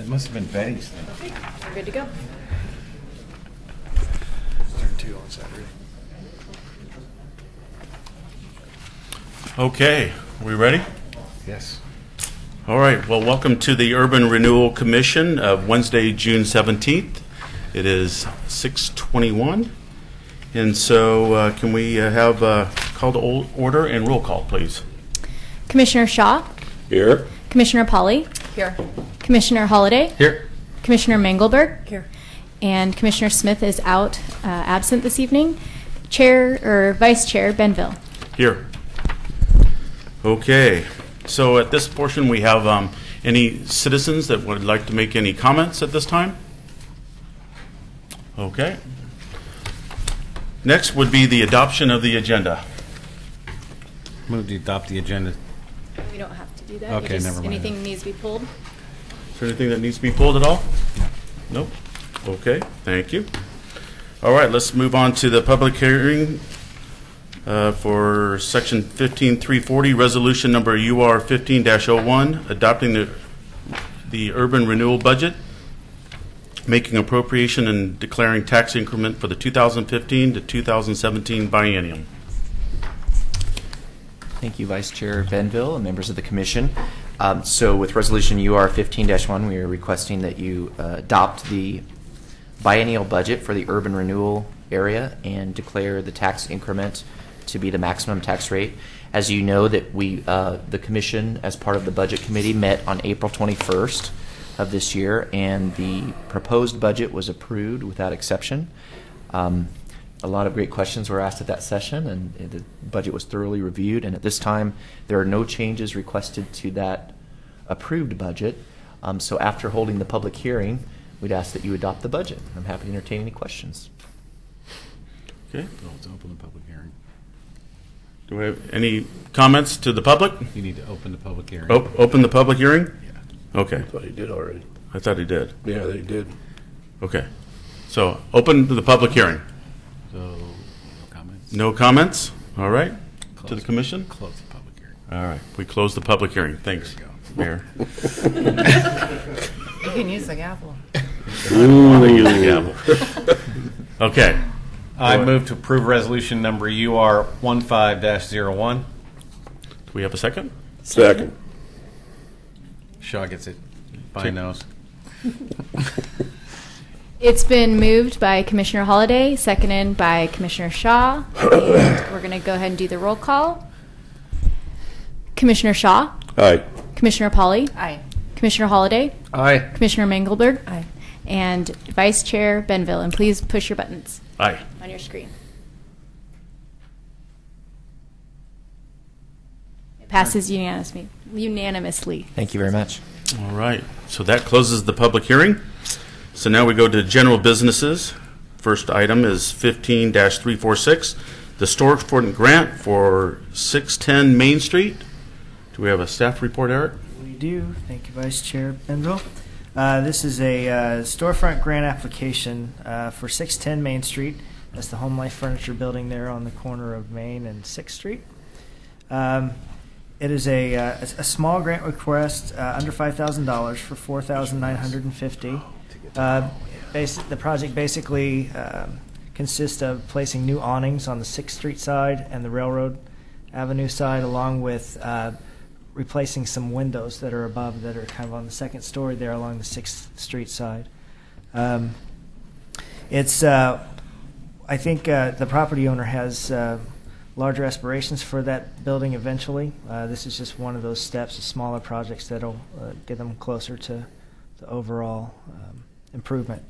It must have been Betty's thing. Okay, we're good to go. Turn 2 on Saturday. Okay, we ready? Yes. All right, well, welcome to the Urban Renewal Commission of Wednesday, June 17th. It is 6:21, and so can we have call to order and roll call, please? Commissioner Shaw? Here. Commissioner Pauly? Here. Commissioner Holliday? Here. Commissioner Mangelberg? Here. And Commissioner Smith is out, absent this evening. Chair or Vice Chair Benville? Here. Okay, so at this portion we have any citizens that would like to make any comments at this time? Okay. Next would be the adoption of the agenda. Move to adopt the agenda. We don't have to do that. Okay, never mind. Anything needs to be pulled? Is there anything that needs to be pulled at all? Nope. Okay, thank you. All right, let's move on to the public hearing for Section 15340, Resolution Number UR 15-01, adopting the Urban Renewal Budget, making appropriation and declaring tax increment for the 2015 to 2017 biennium. Thank you, Vice Chair Benville and members of the Commission. So with Resolution UR 15-1, we are requesting that you adopt the biennial budget for the urban renewal area and declare the tax increment to be the maximum tax rate. As you know, that we, the Commission, as part of the Budget Committee, met on April 21st of this year, and the proposed budget was approved without exception. A lot of great questions were asked at that session, and the budget was thoroughly reviewed, and at this time there are no changes requested to that approved budget. So after holding the public hearing, we'd ask that you adopt the budget. I'm happy to entertain any questions. Okay. Let's open the public hearing. Do we have any comments to the public? You need to open the public hearing. Open the public hearing? Yeah. Okay. I thought he did already. I thought he did. Yeah, they did. Okay. So open the public hearing. So, no comments? No comments? All right. Close To the Commission? Close the public hearing. All right. We close the public hearing. Thanks, There Mayor. You can use the gavel. Okay. I move to approve resolution number UR 15-01. Do we have a second? Second. Shaw gets it by nose. It's been moved by Commissioner Holliday, seconded by Commissioner Shaw. And we're going to go ahead and do the roll call. Commissioner Shaw? Aye. Commissioner Pauly? Aye. Commissioner Holliday? Aye. Commissioner Mangelberg? Aye. And Vice Chair Benville. And please push your buttons Aye. on your screen. It passes unanimously. Thank you very much. All right. So that closes the public hearing. So now we go to general businesses. First item is 15-346, the storefront grant for 610 Main Street. Do we have a staff report, Eric? We do. Thank you, Vice Chair Benville. This is a storefront grant application for 610 Main Street. That's the Home Life Furniture building there on the corner of Main and 6th Street. It is a small grant request, under $5,000 for $4,950. The project basically consists of placing new awnings on the 6th Street side and the Railroad Avenue side, along with replacing some windows that are above that are kind of on the second story there along the 6th Street side. I think the property owner has larger aspirations for that building eventually. This is just one of those steps, of smaller projects that'll get them closer to the overall improvement.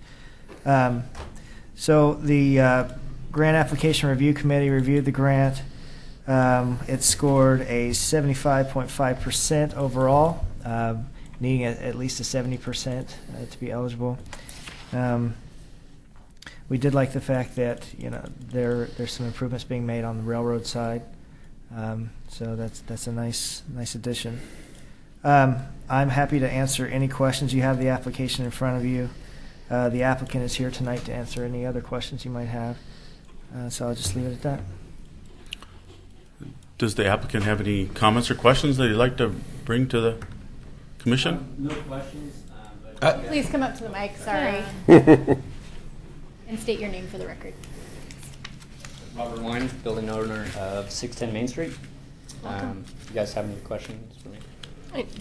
So the Grant Application Review Committee reviewed the grant. It scored a 75.5% overall, needing at least a 70% to be eligible. We did like the fact that there's some improvements being made on the railroad side, so that's a nice addition. I'm happy to answer any questions. You have the application in front of you. The applicant is here tonight to answer any other questions you might have. So I'll just leave it at that. Does the applicant have any comments or questions that he'd like to bring to the Commission? No questions, but Please come up to the mic, sorry. And state your name for the record. Robert Wine, building owner of 610 Main Street. You guys have any questions for me?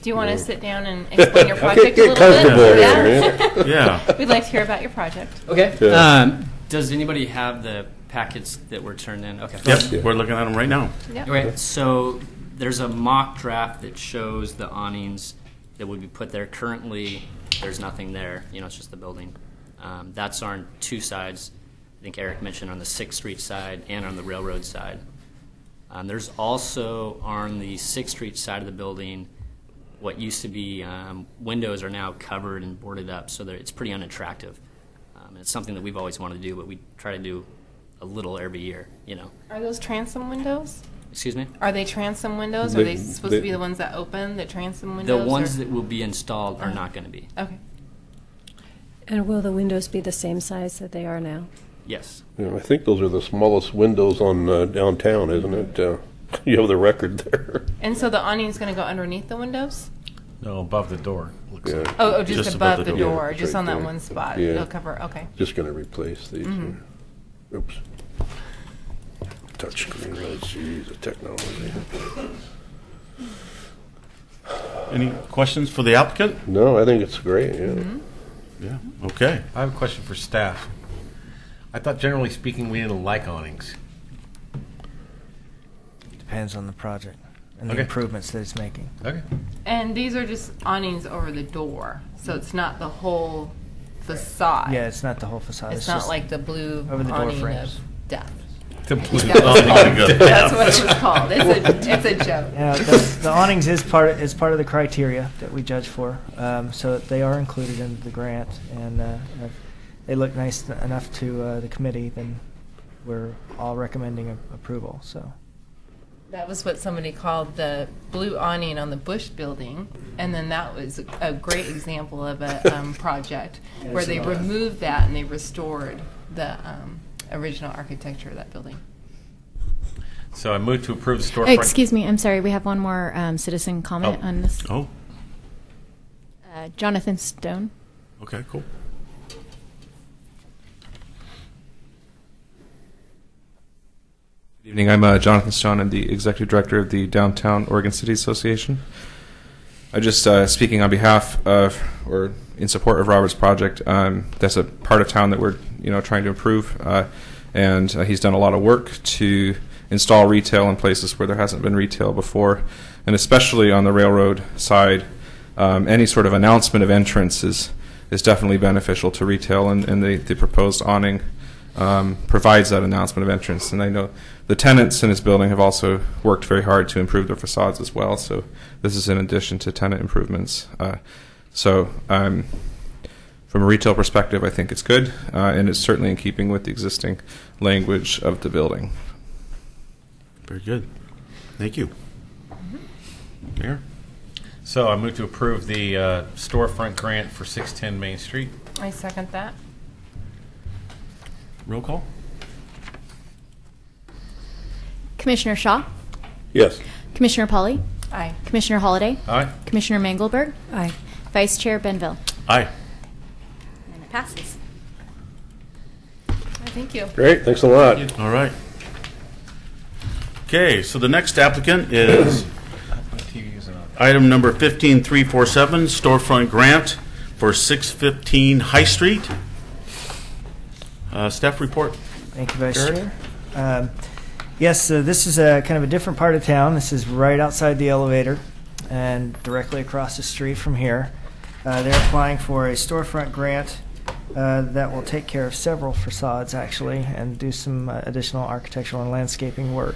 Do you want to sit down and explain your project a Get little comfortable bit? here, man. Yeah. We'd like to hear about your project. Okay. Yeah. Does anybody have the packets that were turned in? Okay. Yep, we're looking at them right now. Yep. Okay, so there's a mock draft that shows the awnings that would be put there. Currently, there's nothing there. It's just the building. That's on two sides. I think Eric mentioned on the 6th Street side and on the railroad side. There's also on the 6th Street side of the building, what used to be windows are now covered and boarded up, so that it's pretty unattractive. And it's something that we've always wanted to do, but we try to do a little every year. Are those transom windows? Excuse me? Are they transom windows? Are they They- supposed to be the ones that open, the transom The windows? ones or- that will be installed are not going to be. Okay. And will the windows be the same size that they are now? Yes. Yeah, I think those are the smallest windows on downtown, isn't it? You have the record there. And so the awning's going to go underneath the windows? No, above the door. Looks Yeah. like. Oh, just, Just above above the the door, Yeah, just right on that there. one spot. Yeah. It'll cover, okay. Just going to replace these. Mm-hmm. Oops. Touchscreen. Let's use the technology. Any questions for the applicant? No, I think it's great. Yeah. Mm-hmm. Yeah, okay. I have a question for staff. I thought generally speaking we didn't like awnings. Depends on the project and the Okay. improvements that it's making. Okay. And these are just awnings over the door, so it's not the whole facade. Yeah, it's not the whole facade. It's not just like the blue over the door awning frames. of death. The blue That was awning called- of death. That's what it was called. It's a joke. Yeah, the awnings is part of the criteria that we judge for, so they are included in the grant, and if they look nice enough to the committee, then we're all recommending approval. So That was what somebody called the blue awning on the Bush building, and then that was a great example of a project where they removed that and they restored the original architecture of that building. So I move to approve the storefront. Excuse me, I'm sorry, we have one more citizen comment Oh. on this. Oh, Jonathan Stone. okay, cool. Good evening. I'm Jonathan Stone. I'm the executive director of the Downtown Oregon City Association. I'm just speaking on behalf of, or in support of Robert's project. That's a part of town that we're, trying to improve, and he's done a lot of work to install retail in places where there hasn't been retail before, and especially on the railroad side. Any sort of announcement of entrance is definitely beneficial to retail, and the proposed awning provides that announcement of entrance. And I know the tenants in this building have also worked very hard to improve their facades as well. So this is in addition to tenant improvements. From a retail perspective, I think it's good, and it's certainly in keeping with the existing language of the building. Very good. Thank you. Mayor? So I move to approve the storefront grant for 610 Main Street. I second that. Roll call? Commissioner Shaw, Yes. Commissioner Pauly, Aye. Commissioner Holiday, Aye. Commissioner Mangelberg, Aye. Vice Chair Benville. Aye. And it passes. Thank you. Great. Thanks a lot. All right. Okay, so the next applicant is My TV isn't on. item number 15347, storefront grant for 615 High Street. Staff report. thank you, Vice Eric? Chair. Yes, this is a kind of a different part of town. This is right outside the elevator and directly across the street from here. They're applying for a storefront grant that will take care of several facades, actually, and do some additional architectural and landscaping work.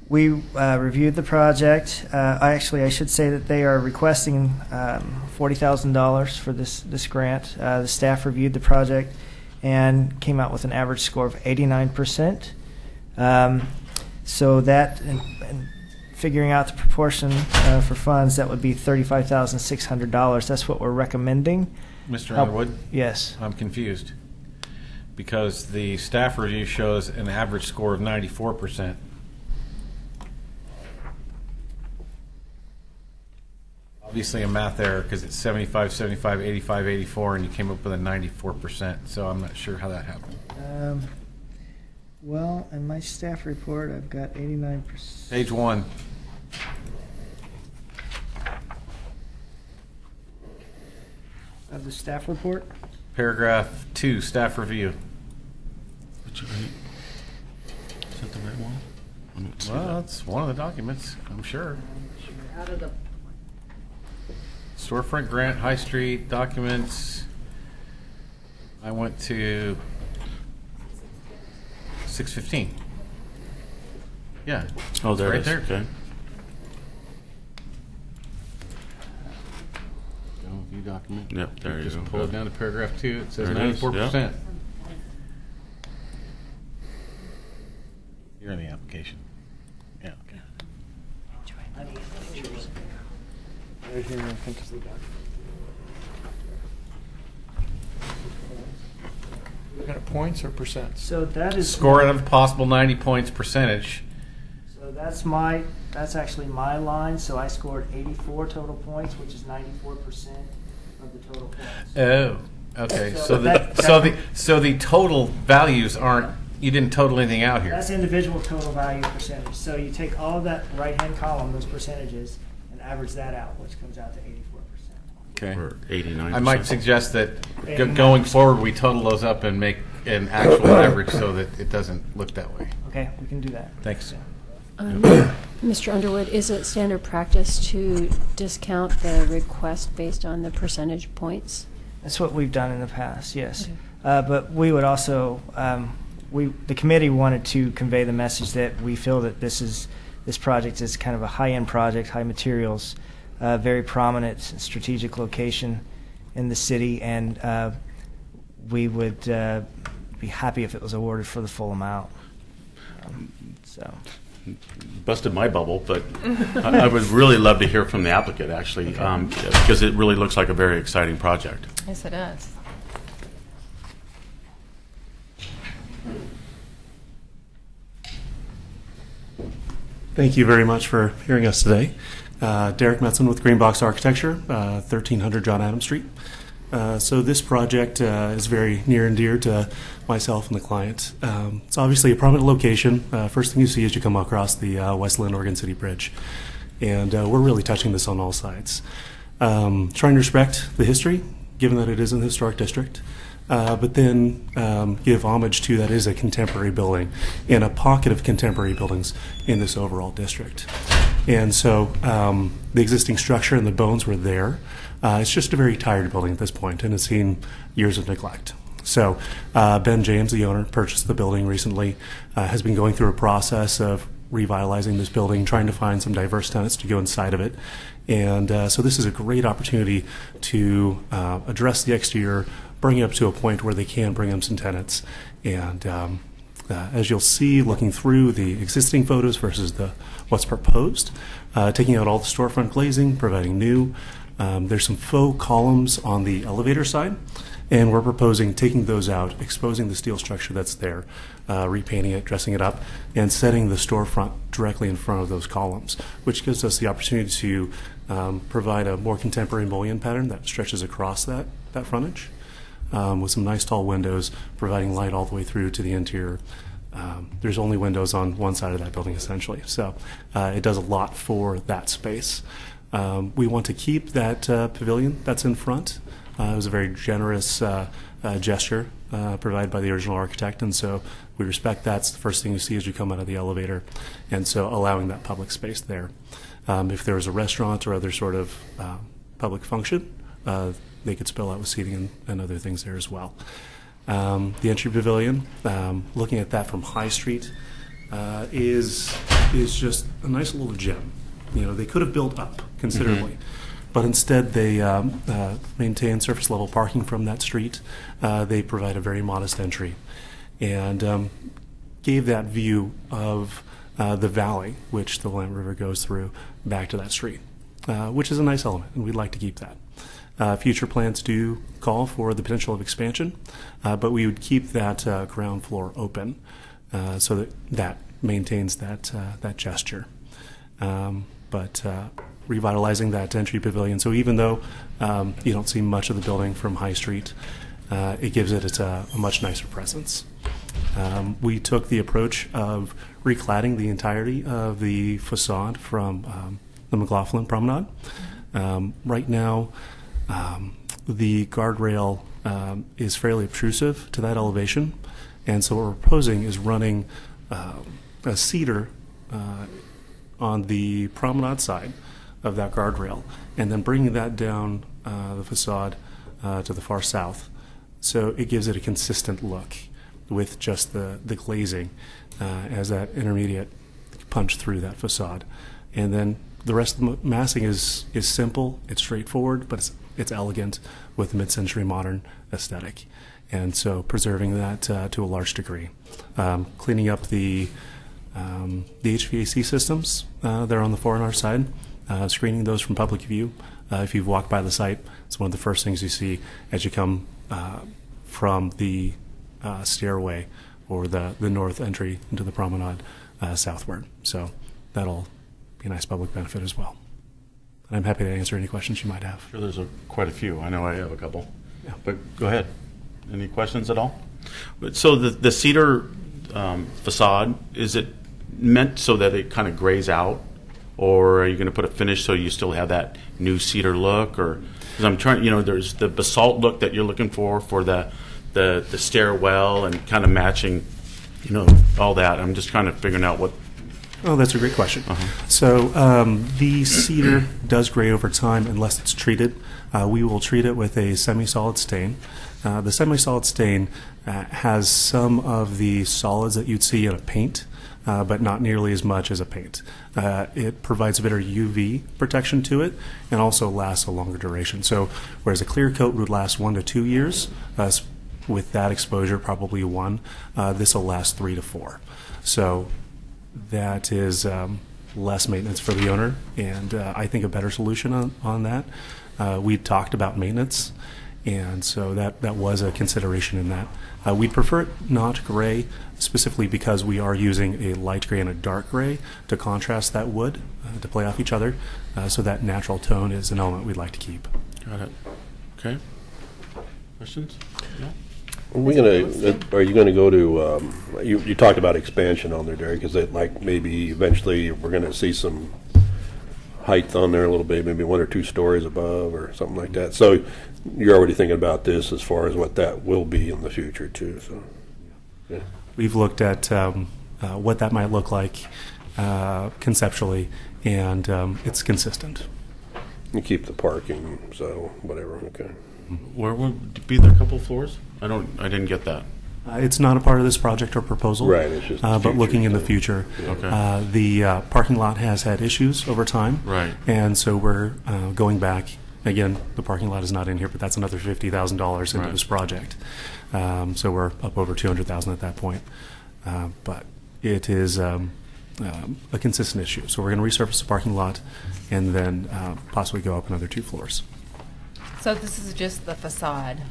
We reviewed the project. I should say that they are requesting $40,000 for this grant. The staff reviewed the project and came out with an average score of 89%. So that, and figuring out the proportion for funds, that would be $35,600. That's what we're recommending. Mr. Underwood, Yes. I'm confused because the staff review shows an average score of 94%. Obviously a math error because it's 75, 75, 85, 84, and you came up with a 94%. So I'm not sure how that happened. Well, in my staff report, I've got 89%. Page 1. Of the staff report? Paragraph 2, staff review. Is that the right one? I don't see Well, that. that's one of the documents, I'm sure. Storefront grant, High Street documents. I went to 615. Yeah. Oh, there right it is. there. Okay. Go view document. Yep, there you Just go. pull it down to paragraph 2. It says There it is, 94%. You're in the application. Yeah. Okay. Right here, I think is the document. Kind of points or percents? So that is Score out of possible 90 points percentage. So that's actually my line. So I scored 84 total points, which is 94% of the total points. Oh, okay. So So the total values aren't. You didn't total anything out here. That's individual total value percentage. So you take all of that right-hand column, those percentages, and average that out, which comes out to 84%. Okay. Or 89%. I might suggest that 89%. going forward, we total those up and make an actual average so that it doesn't look that way. Okay, we can do that. Thanks. Mr. Underwood, is it standard practice to discount the request based on the percentage points? That's what we've done in the past, yes. Okay. But we would also, the committee wanted to convey the message that we feel that this project is kind of a high-end project, high materials, very prominent strategic location in the city, and we would be happy if it was awarded for the full amount. So. Busted my bubble, but I would really love to hear from the applicant, actually, because it really looks like a very exciting project. Yes, it does. Thank you very much for hearing us today. Derek Metzen with Greenbox Architecture, 1300 John Adams Street. So this project is very near and dear to myself and the client. It's obviously a prominent location. First thing you see as you come across the Westland Oregon City Bridge. And we're really touching this on all sides. Trying to respect the history, given that it is in the historic district. But then give homage to that is a contemporary building and a pocket of contemporary buildings in this overall district. And so the existing structure and the bones were there. It's just a very tired building at this point and has seen years of neglect. So Ben James, the owner, purchased the building recently, has been going through a process of revitalizing this building, trying to find some diverse tenants to go inside of it. And so this is a great opportunity to address the exterior, bring it up to a point where they can bring in some tenants. And as you'll see, looking through the existing photos versus what's proposed, taking out all the storefront glazing, providing new. There's some faux columns on the elevator side, and we're proposing taking those out, exposing the steel structure that's there, repainting it, dressing it up, and setting the storefront directly in front of those columns, which gives us the opportunity to provide a more contemporary mullion pattern that stretches across that frontage. With some nice tall windows, providing light all the way through to the interior. There's only windows on one side of that building, essentially. So it does a lot for that space. We want to keep that pavilion that's in front. It was a very generous gesture provided by the original architect, and so we respect that's the first thing you see as you come out of the elevator, and so allowing that public space there. If there was a restaurant or other sort of public function, they could spill out with seating and other things there as well. The entry pavilion, looking at that from High Street, is just a nice little gem. You know, they could have built up considerably, but instead they maintain surface level parking from that street. They provide a very modest entry, and gave that view of the valley, which the Willamette River goes through, back to that street, which is a nice element, and we'd like to keep that. Future plans do call for the potential of expansion, but we would keep that ground floor open so that maintains that gesture. But revitalizing that entry pavilion. So even though you don't see much of the building from High Street, it gives it a much nicer presence. We took the approach of recladding the entirety of the facade from the McLaughlin Promenade. Right now, the guardrail is fairly obtrusive to that elevation, and so what we're proposing is running a cedar on the promenade side of that guardrail, and then bringing that down the facade to the far south. So it gives it a consistent look with just the glazing as that intermediate punch through that facade. And then the rest of the massing is simple, it's straightforward, but it's elegant with mid-century modern aesthetic. And so preserving that to a large degree. Cleaning up the HVAC systems there on the foreign side, screening those from public view. If you've walked by the site, it's one of the first things you see as you come from the stairway or the north entry into the promenade southward. So that'll be a nice public benefit as well. I'm happy to answer any questions you might have. Sure, there's quite a few. I know I have a couple. Yeah. But go ahead. Any questions at all? So the cedar facade, is it meant so that it kind of grays out, or are you going to put a finish so you still have that new cedar look? Or because I'm trying, there's the basalt look that you're looking for the stairwell and kind of matching, all that. I'm just kind of figuring out what. Oh, that's a great question. So the cedar does gray over time unless it's treated. We will treat it with a semi-solid stain. The semi-solid stain has some of the solids that you'd see in a paint, but not nearly as much as a paint. It provides a better UV protection to it and also lasts a longer duration. So whereas a clear coat would last 1 to 2 years, with that exposure, probably 1, this will last 3 to 4. So that is less maintenance for the owner, and I think a better solution on that. We talked about maintenance, and so that was a consideration in that. We'd prefer it not gray, specifically because we are using a light gray and a dark gray to contrast that wood, to play off each other, so that natural tone is an element we'd like to keep. Got it. Okay. Questions? No? Are you going to go to, you talked about expansion on there, Derek, is it like maybe eventually we're going to see some height on there a little bit, maybe 1 or 2 stories above or something like that? So you're already thinking about this as far as what that will be in the future too. So yeah. We've looked at what that might look like conceptually, and it's consistent. You keep the parking, so whatever, okay. Where would be there a couple floors? I didn't get that. It's not a part of this project or proposal, right? It's just but looking in the future. Yeah. Okay. The parking lot has had issues over time, right? And so we're going back. Again, the parking lot is not in here, but that's another $50,000 into this project. So we're up over $200,000 at that point. But it is a consistent issue. So we're going to resurface the parking lot and then possibly go up another 2 floors. So this is just the facade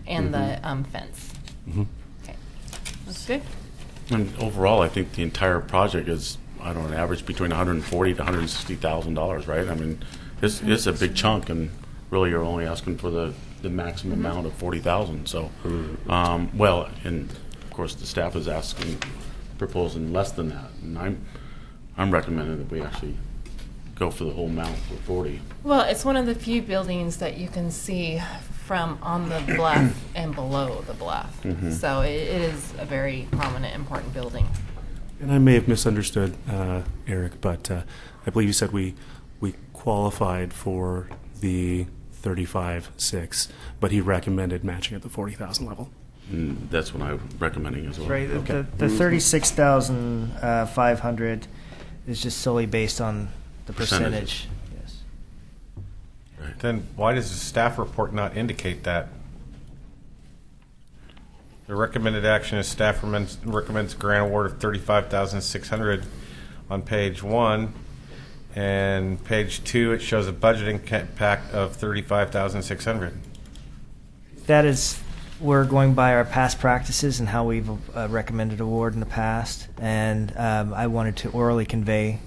and the fence. Okay, that's good. And overall, I think the entire project is, an average between $140,000 to $160,000, right? I mean, it's a big chunk, and really you're only asking for the maximum amount of $40,000. So, well, and of course the staff is proposing less than that, and I'm recommending that we actually go for the whole amount for 40. Well, it's one of the few buildings that you can see from on the bluff and below the bluff. So it is a very prominent, important building. And I may have misunderstood Eric, but I believe you said we qualified for the 35.6, but he recommended matching at the 40,000 level. That's what I'm recommending as well. Right. Okay. The 36,500 is just solely based on the percentage. Yes. Right. Then why does the staff report not indicate that? The recommended action is staff recommends grant award of $35,600 on page 1, and page 2 it shows a budgeting impact of $35,600. That is, we're going by our past practices and how we've recommended award in the past, and I wanted to orally convey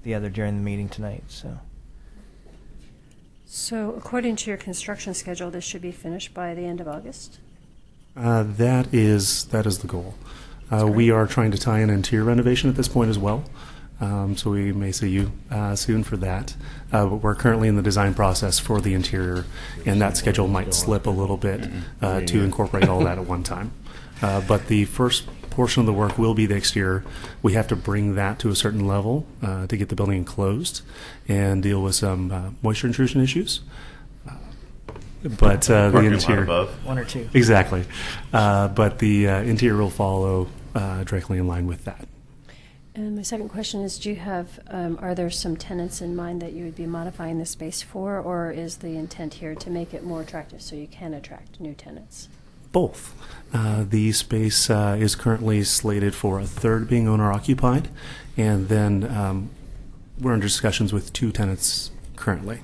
the other during the meeting tonight. So according to your construction schedule, this should be finished by the end of August? That is the goal. We are trying to tie in interior renovation at this point as well. So we may see you soon for that. But we're currently in the design process for the interior, and that schedule might slip a little bit to incorporate all that at one time. But the first portion of the work will be the exterior. We have to bring that to a certain level to get the building enclosed and deal with some moisture intrusion issues. But the interior, One or two. exactly. But the interior will follow directly in line with that. And my second question is, do you have, are there some tenants in mind that you would be modifying the space for, or is the intent here to make it more attractive so you can attract new tenants? Both. The space is currently slated for a third being owner-occupied, and then we're in discussions with 2 tenants currently.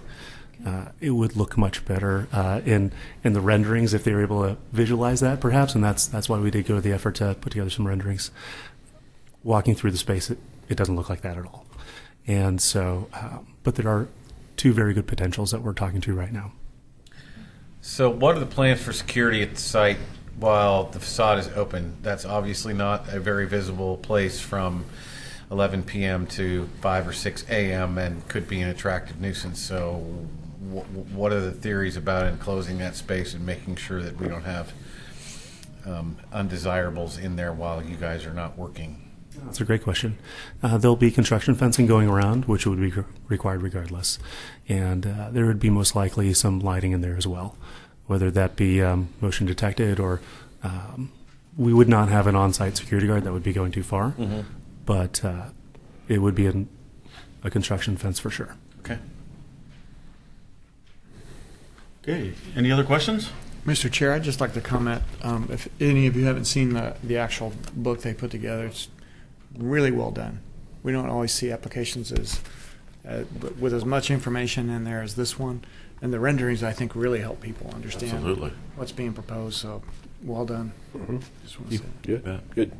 It would look much better in the renderings if they were able to visualize that, perhaps, and that's why we did go to the effort to put together some renderings. Walking through the space, it doesn't look like that at all. And so, but there are 2 very good potentials that we're talking to right now. So what are the plans for security at the site while the facade is open? That's obviously not a very visible place from 11 p.m. to 5 or 6 a.m. and could be an attractive nuisance. So what are the theories about enclosing that space and making sure that we don't have undesirables in there while you guys are not working? That's a great question. There'll be construction fencing going around, which would be required regardless. And there would be most likely some lighting in there as well, whether that be motion detected or we would not have an on-site security guard. That would be going too far. Mm-hmm. But it would be a construction fence for sure. Okay. Okay. Any other questions? Mr. Chair, I'd just like to comment, if any of you haven't seen the actual book they put together, it's really well done. We don't always see applications with as much information in there as this one, and the renderings, I think, really help people understand Absolutely. what's being proposed, so well done. Mm-hmm. Just want to say that. Good.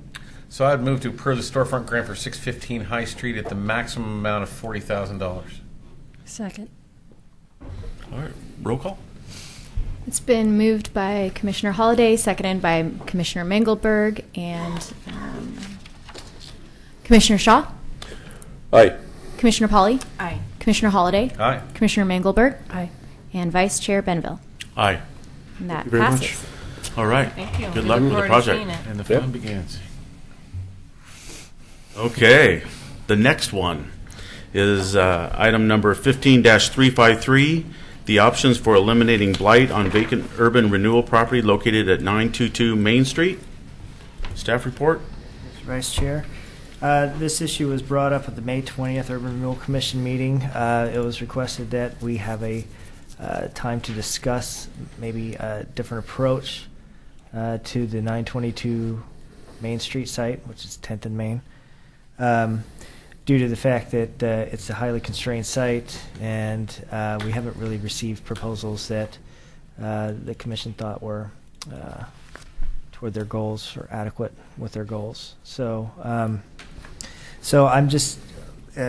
So I'd move to approve the storefront grant for 615 High Street at the maximum amount of $40,000. Second. All right. Roll call. It's been moved by Commissioner Holliday, seconded by Commissioner Mengelberg, and Commissioner Shaw, Aye. Commissioner Pauley, Aye. Commissioner Holliday, Aye. Commissioner Mengelberg, Aye. and Vice Chair Benville. Aye. And that you very passes. much. All right. Thank you. Good We luck look with the forward to project. seeing it. And the fun begins. Okay. The next one is item number 15-353, the options for eliminating blight on vacant urban renewal property located at 922 Main Street. Staff report. Mr. Vice Chair. This issue was brought up at the May 20th Urban Renewal Commission meeting. It was requested that we have a time to discuss maybe a different approach to the 922 Main Street site, which is 10th and Main, due to the fact that it's a highly constrained site, and we haven't really received proposals that the Commission thought were toward their goals or adequate with their goals. So, so I'm just,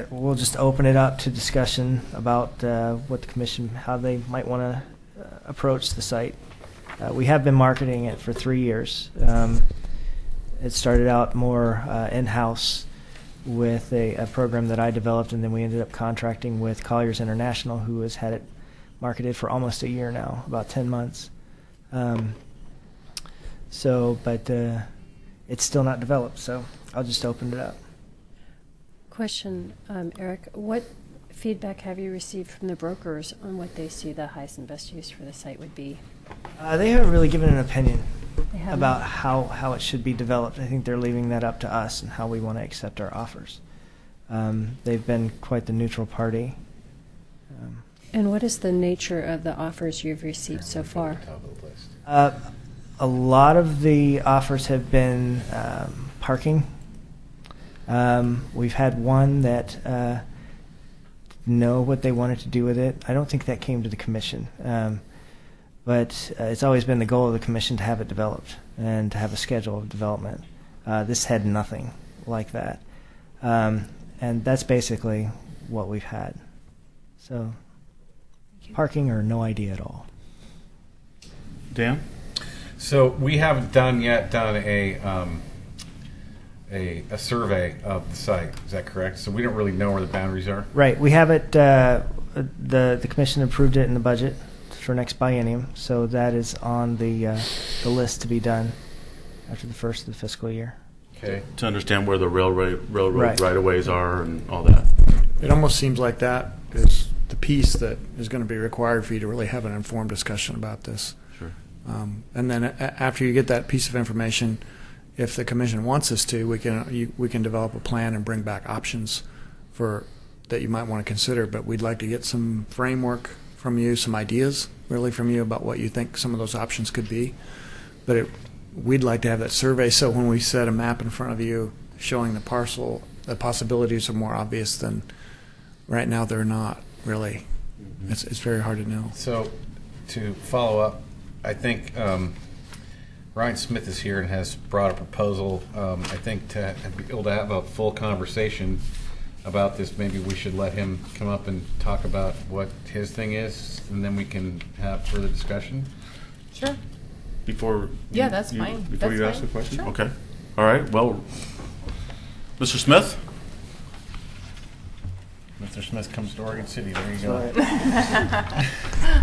we'll just open it up to discussion about what the Commission, how they might want to approach the site. We have been marketing it for 3 years. It started out more in-house with a program that I developed, and then we ended up contracting with Colliers International, who has had it marketed for almost a year now, about 10 months. But it's still not developed, so I'll just open it up. Question, Eric, what feedback have you received from the brokers on what they see the highest and best use for the site would be? They haven't really given an opinion They haven't? about how it should be developed. I think they're leaving that up to us and how we want to accept our offers. They've been quite the neutral party. And what is the nature of the offers you've received so far? A lot of the offers have been parking. We've had one that know what they wanted to do with it. I don't think that came to the Commission. But it's always been the goal of the Commission to have it developed and to have a schedule of development. This had nothing like that. And that's basically what we've had. So parking or no idea at all. Dan? So we haven't done a survey of the site. Is that correct? So we don't really know where the boundaries are. Right. We have it. The commission approved it in the budget for next biennium, so that is on the list to be done after the first of the fiscal year. Okay. To understand where the railroad Right. right-of-ways are and all that. It almost seems like that is the piece that is going to be required for you to really have an informed discussion about this. Sure. And then after you get that piece of information, if the commission wants us to, we can develop a plan and bring back options for that you might want to consider. But we'd like to get some framework from you, some ideas really from you about what you think some of those options could be. But we'd like to have that survey so when we set a map in front of you showing the parcel, the possibilities are more obvious than right now. They're not really. Mm-hmm. It's very hard to know. So to follow up, I think Ryan Smith is here and has brought a proposal. I think to be able to have a full conversation about this, maybe we should let him come up and talk about what his thing is, and then we can have further discussion. Sure. Yeah, that's fine. Before That's you ask fine. the question? Sure. Okay. All right. Well, Mr. Smith? Mr. Smith comes to Oregon City. There you go.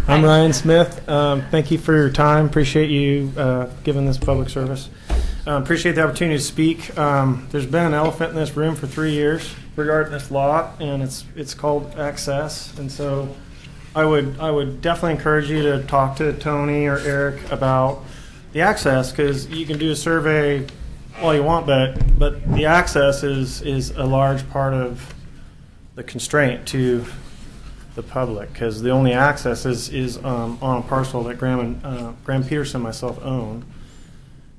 I'm Ryan Smith. Thank you for your time. Appreciate you giving this public service. Appreciate the opportunity to speak. There's been an elephant in this room for 3 years regarding this lot, and it's called access. And so I would definitely encourage you to talk to Tony or Eric about the access, because you can do a survey all you want, but the access is a large part of the constraint to the public, because the only access is on a parcel that Graham Peterson and myself own,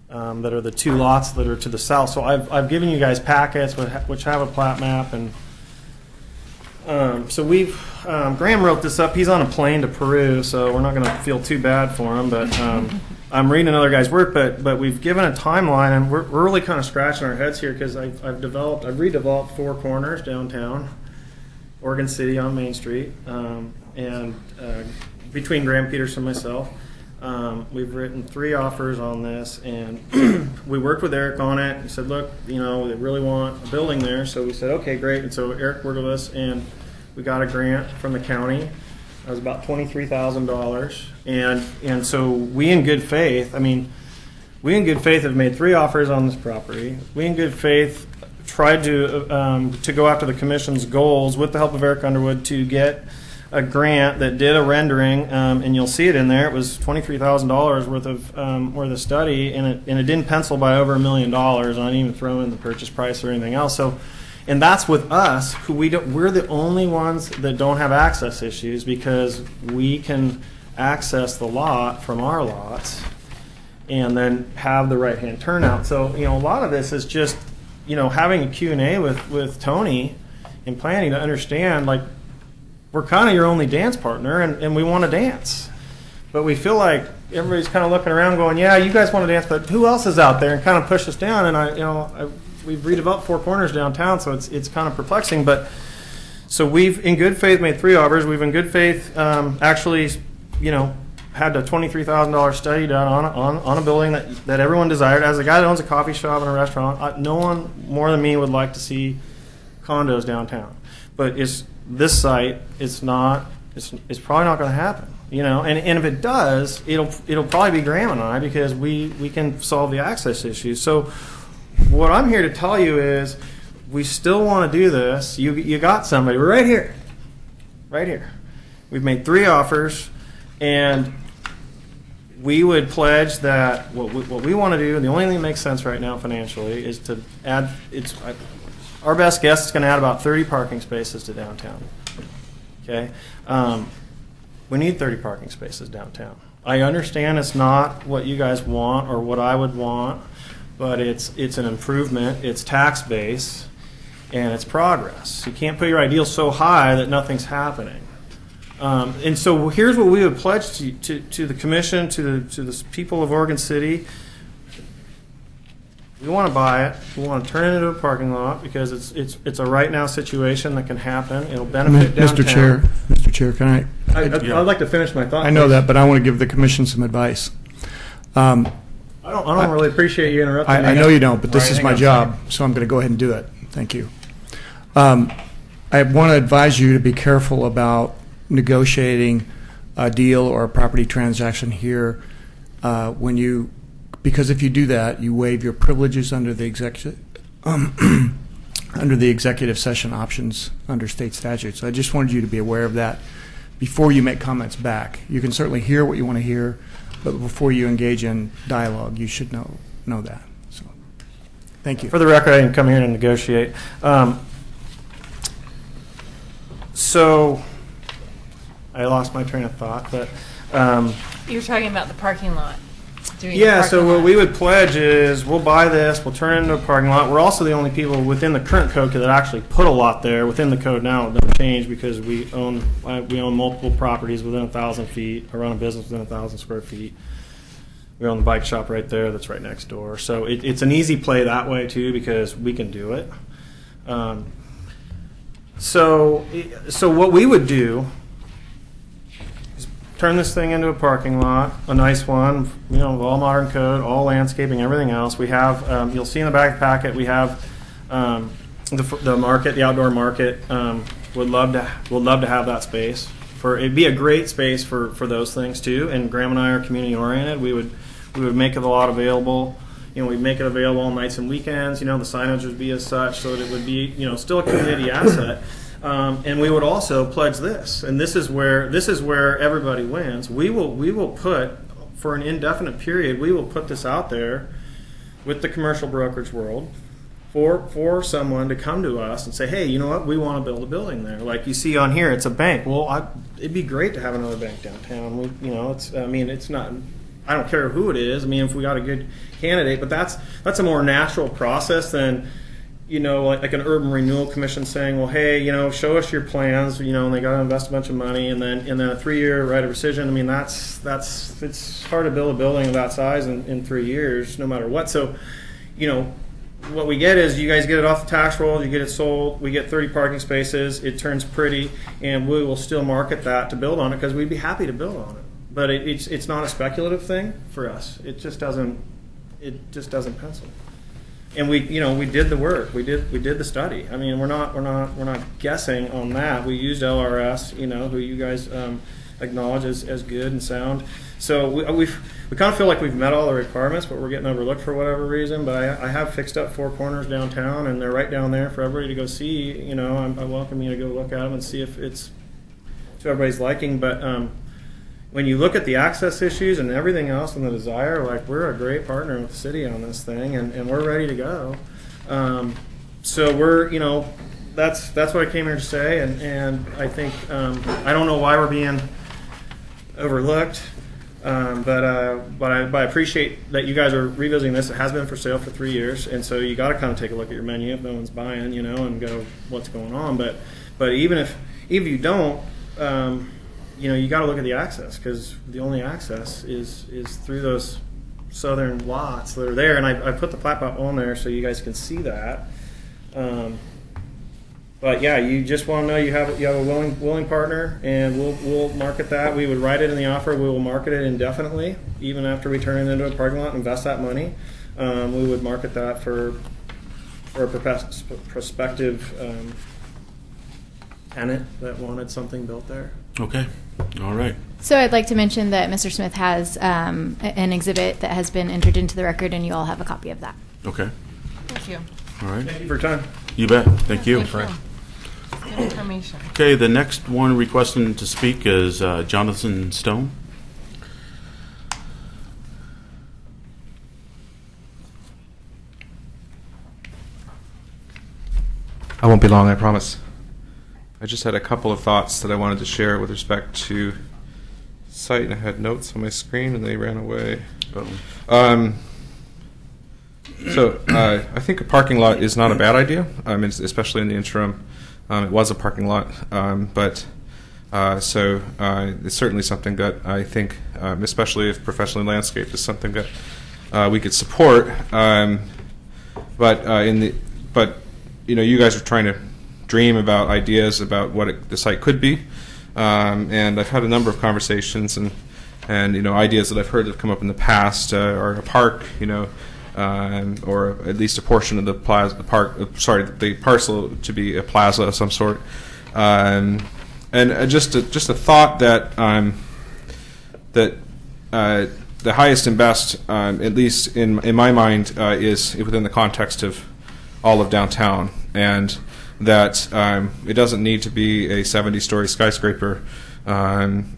that are the two lots that are to the south. So I've given you guys packets which have a plat map, and so Graham wrote this up. He's on a plane to Peru, so we're not going to feel too bad for him, but I'm reading another guy's work, but we've given a timeline, and we're really kind of scratching our heads here, because I've redeveloped 4 corners downtown Oregon City on Main Street, and between Graham Peterson and myself. We've written 3 offers on this, and we worked with Eric on it. He said, look, they really want a building there. So we said, okay, great. And so Eric worked with us, and we got a grant from the county. It was about $23,000. And so we in good faith have made 3 offers on this property. We in good faith tried to go after the commission's goals with the help of Eric Underwood to get a grant that did a rendering, and you'll see it in there. It was $23,000 worth of study, and it didn't pencil by over $1 million. I didn't even throw in the purchase price or anything else. So, and that's with us, who we're the only ones that don't have access issues, because we can access the lot from our lots and then have the right hand turnout. So a lot of this is just having a Q&A with Tony in planning to understand, like, we're kind of your only dance partner, and we want to dance. But we feel like everybody's kind of looking around going, yeah, you guys want to dance, but who else is out there? And kind of push us down. And we've redeveloped 4 corners downtown, so it's kind of perplexing. But so we've, in good faith, made 3 offers. We've, in good faith, actually, had a $23,000 study done on a building that everyone desired. As a guy that owns a coffee shop and a restaurant, no one more than me would like to see condos downtown. But this site, it's probably not going to happen, and if it does, it'll probably be Graham and I, because we can solve the access issues. So what I'm here to tell you is, we still want to do this. You got somebody. We're right here. We've made 3 offers, and we would pledge that what we want to do, and the only thing that makes sense right now financially, is to add. Our best guess is going to add about 30 parking spaces to downtown. Okay, we need 30 parking spaces downtown. I understand it's not what you guys want or what I would want, but it's an improvement. It's tax base, and it's progress. You can't put your ideals so high that nothing's happening. And so here's what we would pledge to the commission, to the people of Oregon City. We want to buy it. We want to turn it into a parking lot because it's a right now situation that can happen. It'll benefit downtown. Mr. Chair, can I? I'd like to finish my thought. I know please. that, but I want to give the commission some advice. I don't really appreciate you interrupting me. I know you don't, but this Right, is hang my on a job, second. so I'm going to go ahead and do it. Thank you. I want to advise you to be careful about negotiating a deal or a property transaction here because if you do that, you waive your privileges under the executive session options under state statute. So I just wanted you to be aware of that before you make comments back. You can certainly hear what you want to hear, but before you engage in dialogue, you should know that. So, thank you. For the record, I didn't come here to negotiate. So I lost my train of thought, but You're talking about the parking lot. yeah. So what we would pledge is we'll buy this, we'll turn it into a parking lot. We're also the only people within the current code that actually put a lot there within the code now. It doesn't change because we own multiple properties within 1,000 feet. I run a business within 1,000 square feet. We own the bike shop right there that's right next door. So it's an easy play that way too because we can do it. So what we would do is turn this thing into a parking lot, a nice one, all modern code, all landscaping, everything else. We have, you'll see in the back packet, we have the market, the outdoor market. Would love to have that space. It'd be a great space for those things too. And Graham and I are community oriented. We would make it a lot available. We'd make it available on nights and weekends. The signage would be as such so that it would be, still a community asset. And we would also pledge this, and this is where everybody wins. We will put, for an indefinite period, we will put this out there with the commercial brokerage world for someone to come to us and say, hey, you know what, we want to build a building there. Like you see on here, it's a bank. Well, it'd be great to have another bank downtown. It's not. I don't care who it is. If we got a good candidate, but that's a more natural process than, like an urban renewal commission saying, well, hey, show us your plans, and they got to invest a bunch of money, and then a 3-year right of rescission. It's hard to build a building of that size in 3 years, no matter what. So, what we get is you guys get it off the tax roll, you get it sold, we get 30 parking spaces, it turns pretty, and we will still market that to build on it because we'd be happy to build on it. But it's not a speculative thing for us. It just doesn't pencil. And we did the work. We did the study. We're not guessing on that. We used LRS, who you guys acknowledge as good and sound. So we kind of feel like we've met all the requirements, but we're getting overlooked for whatever reason. But I have fixed up 4 corners downtown, and they're right down there for everybody to go see. I welcome you to go look at them and see if it's to everybody's liking. But when you look at the access issues and everything else and the desire, we're a great partner with the city on this thing, and we're ready to go. So we're, that's what I came here to say, and I think I don't know why we're being overlooked, but I appreciate that you guys are revisiting this. It has been for sale for 3 years, and so you got to kind of take a look at your menu if no one's buying, and go, what's going on. But even if you don't. You got to look at the access because the only access is through those southern lots that are there, and I put the plat map on there so you guys can see that. But yeah, you just want to know you have a willing partner, and we'll market that. We would write it in the offer. We will market it indefinitely, even after we turn it into a parking lot and invest that money. We would market that for a prospective tenant that wanted something built there. Okay. All right. So I'd like to mention that Mr. Smith has an exhibit that has been entered into the record, and you all have a copy of that. Okay. Thank you. All right. Thank you for your time. You bet. Thank you. Good information. Okay, the next one requesting to speak is Jonathan Stone. I won't be long, I promise. I just had a couple of thoughts that I wanted to share with respect to site, and I had notes on my screen and they ran away. So I think a parking lot is not a bad idea, especially in the interim. It was a parking lot, so it's certainly something that I think, especially if professionally landscaped, is something that we could support. but you guys are trying to dream about ideas about what the site could be, and I've had a number of conversations and ideas that I've heard that have come up in the past are a park, or at least a portion of the the parcel to be a plaza of some sort, and just a thought that the highest and best, at least in my mind, is within the context of all of downtown, and that it doesn't need to be a 70-story skyscraper.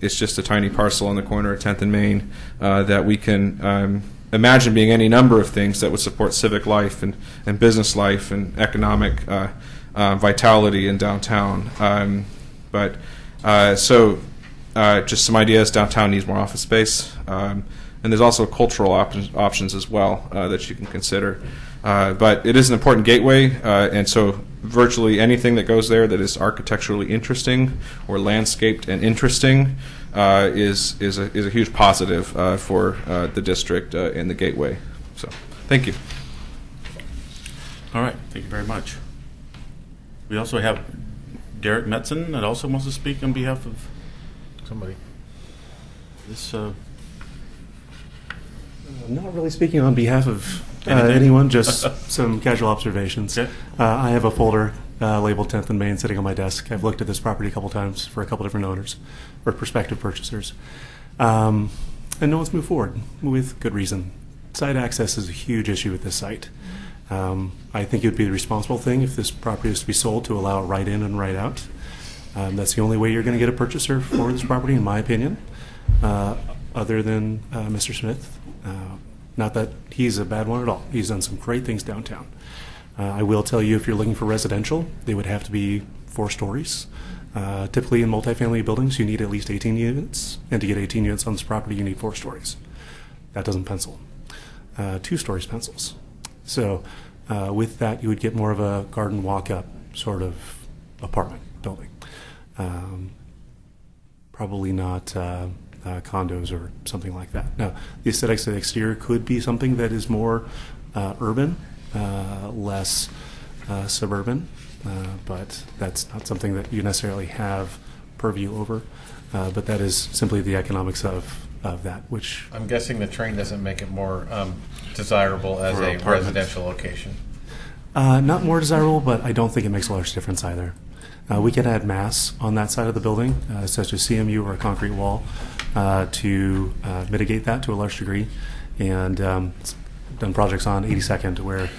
It's just a tiny parcel on the corner of 10th and Main that we can imagine being any number of things that would support civic life and business life and economic vitality in downtown. Just some ideas. Downtown needs more office space. And there's also cultural options as well that you can consider. But it is an important gateway, and so virtually anything that goes there that is architecturally interesting or landscaped and interesting is a huge positive for the district and the gateway. So, thank you. All right, thank you very much. We also have Derek Metzen that also wants to speak on behalf of somebody. This. Not really speaking on behalf of anyone, just some casual observations. Okay. I have a folder labeled 10th and Main sitting on my desk. I've looked at this property a couple times for a couple different owners or prospective purchasers. And no one's moved forward with good reason. Site access is a huge issue with this site. I think it would be the responsible thing if this property is to be sold to allow it right in and right out. That's the only way you're going to get a purchaser for this property, in my opinion, other than Mr. Smith. Not that he's a bad one at all. He's done some great things downtown. I will tell you, if you're looking for residential, they would have to be 4 stories. Typically in multifamily buildings, you need at least 18 units. And to get 18 units on this property, you need 4 stories. That doesn't pencil. 2 stories pencils. So with that, you would get more of a garden walk-up sort of apartment building. Probably not condos or something like that. Now, the aesthetics of the exterior could be something that is more urban, less suburban, but that's not something that you necessarily have purview over. But that is simply the economics of that, which... I'm guessing the train doesn't make it more desirable as a residential location. Not more desirable, but I don't think it makes a large difference either. We can add mass on that side of the building, such as CMU or a concrete wall, to mitigate that to a large degree. And done projects on 82nd where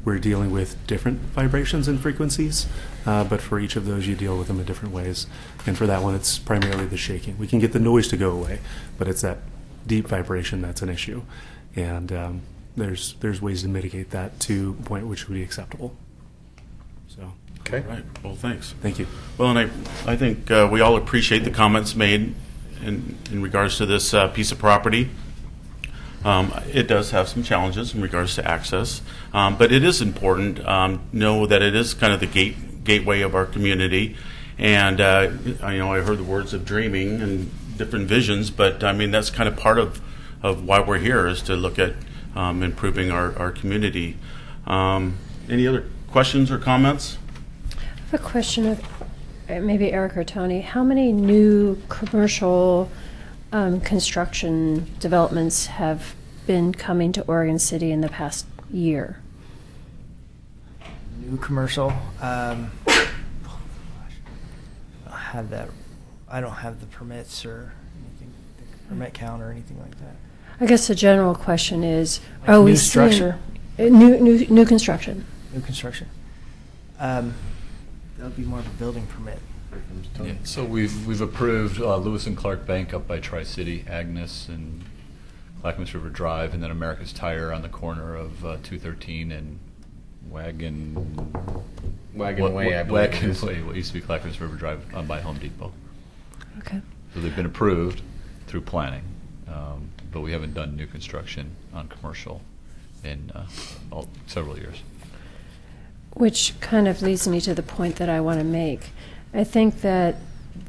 we're dealing with different vibrations and frequencies, but for each of those you deal with them in different ways. And for that one, it's primarily the shaking. We can get the noise to go away, but it's that deep vibration that's an issue. And there's ways to mitigate that to a point which would be acceptable. So. Okay. All right. Well, thanks. Thank you. Well, and I think we all appreciate the comments made in regards to this piece of property. It does have some challenges in regards to access, but it is important. Know that it is kind of the gateway of our community, and I heard the words of dreaming and different visions, but I mean that's kind of part of why we're here is to look at improving our community. Any other questions or comments? I have a question of maybe Eric or Tony. How many new commercial construction developments have been coming to Oregon City in the past year? New commercial. I don't have that. I don't have the permits or anything, the permit count or anything like that. I guess the general question is: Like are new we structure? seeing new construction? New construction. That would be more of a building permit. Yeah, so we've approved Lewis and Clark Bank up by Tri-City, Agnes and Clackamas River Drive, and then America's Tire on the corner of 213 and Wagon Way, I believe. Wagon Way, what used to be Clackamas River Drive on by Home Depot. Okay. So they've been approved through planning, but we haven't done new construction on commercial in several years. Which kind of leads me to the point that I want to make. I think that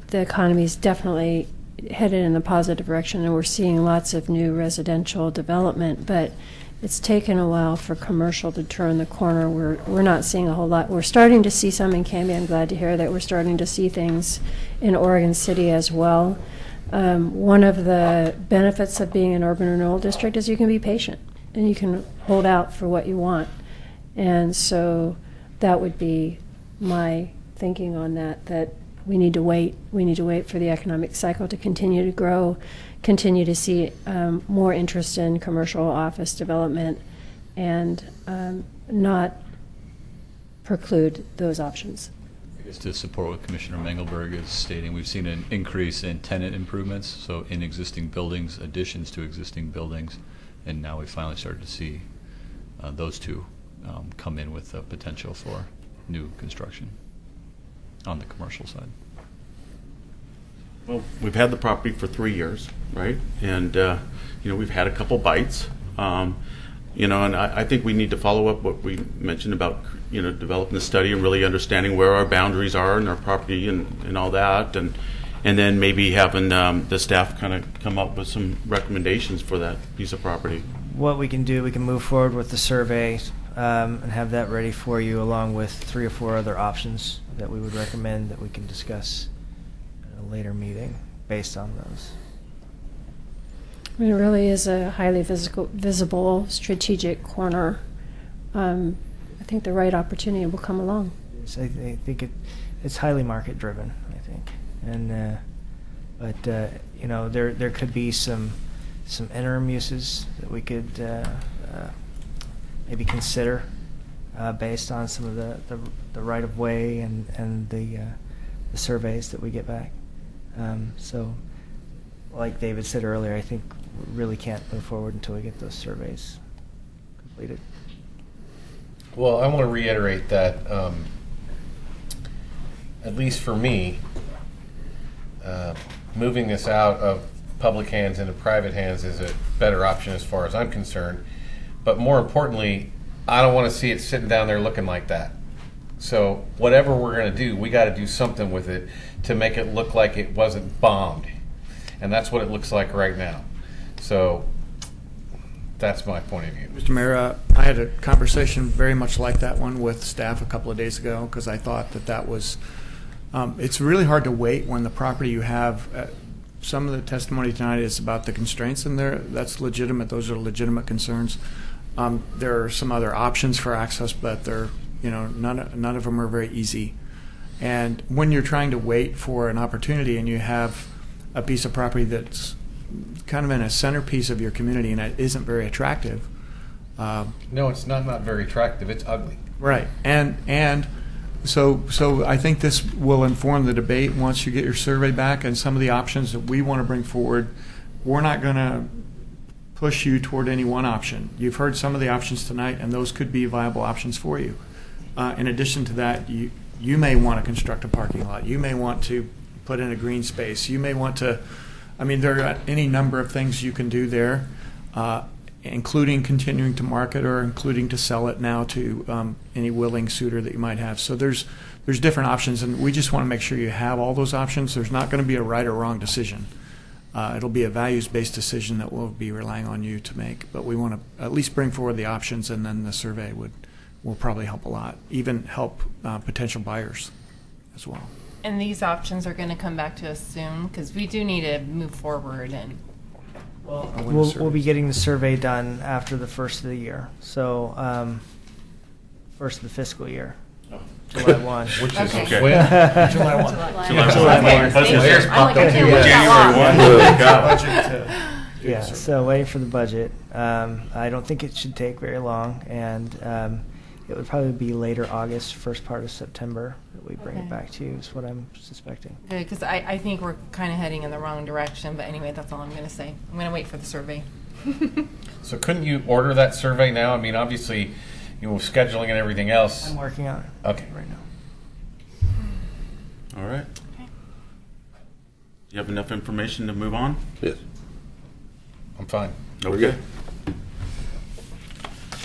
the economy is definitely headed in a positive direction, and we're seeing lots of new residential development. But it's taken a while for commercial to turn the corner. We're not seeing a whole lot. We're starting to see some in Canby. I'm glad to hear that we're starting to see things in Oregon City as well. One of the benefits of being an urban renewal district is you can be patient and you can hold out for what you want. And so that would be my thinking on that we need to wait. We need to wait for the economic cycle to continue to grow, continue to see more interest in commercial office development, and not preclude those options. I guess to support what Commissioner Mengelberg is stating, we've seen an increase in tenant improvements, so in existing buildings, additions to existing buildings, and now we finally started to see those two come in with the potential for new construction on the commercial side. Well, we've had the property for 3 years, right? And, we've had a couple bites. And I think we need to follow up what we mentioned about, developing the study and really understanding where our boundaries are in our property and all that. And then maybe having the staff kind of come up with some recommendations for that piece of property. What we can do, we can move forward with the survey and have that ready for you, along with 3 or 4 other options that we would recommend that we can discuss at a later meeting based on those. I mean, it really is a highly visible strategic corner. I think the right opportunity will come along. So I think it's highly market driven, I think, and but there could be some interim uses that we could maybe consider based on some of the right of way and the surveys that we get back. So, like David said earlier, I think we really can't move forward until we get those surveys completed. Well, I want to reiterate that, at least for me, moving this out of public hands into private hands is a better option as far as I'm concerned. But more importantly, I don't want to see it sitting down there looking like that. So whatever we're going to do, we got to do something with it to make it look like it wasn't bombed. And that's what it looks like right now. So that's my point of view. Mr. Mayor, I had a conversation very much like that one with staff a couple of days ago because I thought that was, it's really hard to wait when the property you have, some of the testimony tonight is about the constraints in there. That's legitimate. Those are legitimate concerns. There are some other options for access, but they're, none of them are very easy. And when you're trying to wait for an opportunity and you have a piece of property that's kind of in a centerpiece of your community and it isn't very attractive. No, it's not very attractive. It's ugly. Right. And so I think this will inform the debate once you get your survey back and some of the options that we want to bring forward. We're not going to push you toward any one option. You've heard some of the options tonight, and those could be viable options for you. In addition to that, you may want to construct a parking lot. You may want to put in a green space. You may want to, there are any number of things you can do there, including continuing to market or including to sell it now to any willing suitor that you might have. So there's different options, and we just want to make sure you have all those options. There's not going to be a right or wrong decision. It'll be a values-based decision that we'll be relying on you to make. But we want to at least bring forward the options, and then the survey will probably help a lot, even help potential buyers as well. And these options are going to come back to us soon because we do need to move forward. And we'll be getting the survey done after the first of the year. So first of the fiscal year. July 1. Which is okay. when? July 1. July 1. January 1. Yeah, so waiting for the budget. I don't think it should take very long, and it would probably be later August, first part of September that we bring it back to you, is what I'm suspecting. Good, because I think we're kind of heading in the wrong direction. But anyway, that's all I'm going to say. I'm going to wait for the survey. So couldn't you order that survey now? Obviously, scheduling and everything else. I'm working on it. Okay. Right now. All right. Okay. You have enough information to move on? Yes. I'm fine. We're good.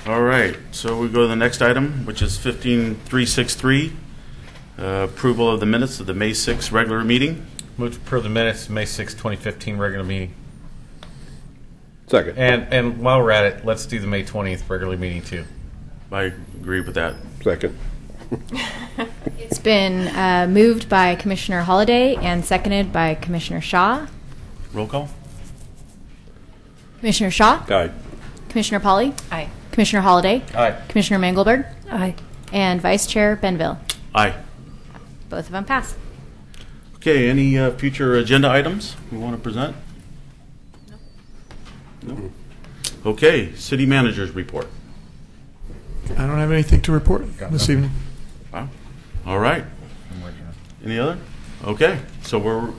All right, so we go to the next item, which is 15363, approval of the minutes of the May 6th regular meeting. Move to approve the minutes, May 6, 2015 regular meeting. Second. And while we're at it, let's do the May 20th regular meeting too. I agree with that. Second. It's been moved by Commissioner Holliday and seconded by Commissioner Shaw. Roll call? Commissioner Shaw? Aye. Commissioner Polly? Aye. Commissioner Holliday? Aye. Commissioner Mangelberg? Aye. And Vice Chair Benville. Aye. Both of them pass. Okay, any future agenda items you want to present? No. Okay, city managers report. I don't have anything to report this evening. Wow. All right. Any other? Okay, so we're